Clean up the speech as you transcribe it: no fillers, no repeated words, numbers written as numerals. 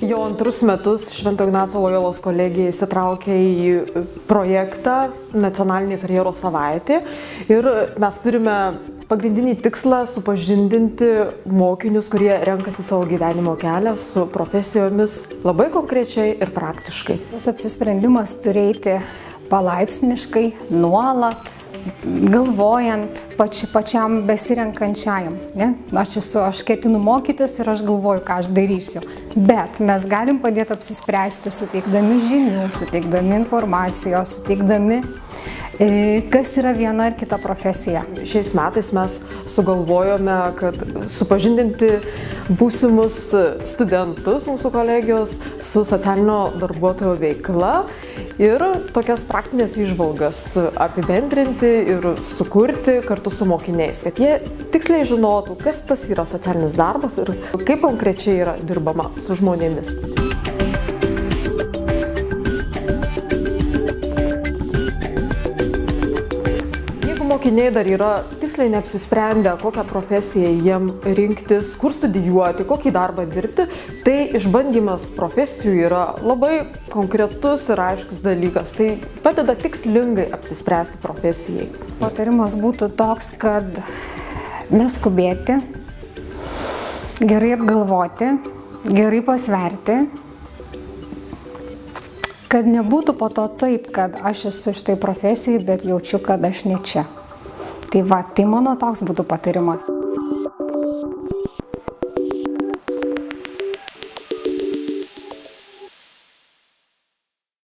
Jau antrus metus Švento Ignaco Lojolos kolegija įsitraukė į projektą Nacionalinė karjeros savaitė ir mes turime pagrindinį tikslą supažindinti mokinius, kurie renkasi savo gyvenimo kelią su profesijomis labai konkrečiai ir praktiškai. Tas apsisprendimas turėti palaipsniškai, nuolat, galvojant pačiam besirenkančiajam. Ne? Aš ketinu mokytis ir aš galvoju, ką aš darysiu. Bet mes galim padėti apsispręsti, suteikdami žinių, suteikdami informacijos, suteikdami, kas yra viena ar kita profesija. Šiais metais mes sugalvojome, kad supažindinti būsimus studentus mūsų kolegijos su socialinio darbuotojo veikla ir tokias praktinės įžvalgas apibendrinti ir sukurti kartu su mokiniais, kad jie tiksliai žinotų, kas tas yra socialinis darbas ir kaip konkrečiai yra dirbama su žmonėmis. Mokiniai dar yra tiksliai neapsisprendę, kokią profesiją jiem rinktis, kur studijuoti, kokį darbą dirbti, tai išbandymas profesijų yra labai konkretus ir aiškus dalykas. Tai padeda tikslingai apsispręsti profesijai. Patarimas būtų toks, kad neskubėti, gerai apgalvoti, gerai pasverti, kad nebūtų po to taip, kad aš esu šitai profesijai, bet jaučiu, kad aš ne čia. Tai mano toks būtų patarimas.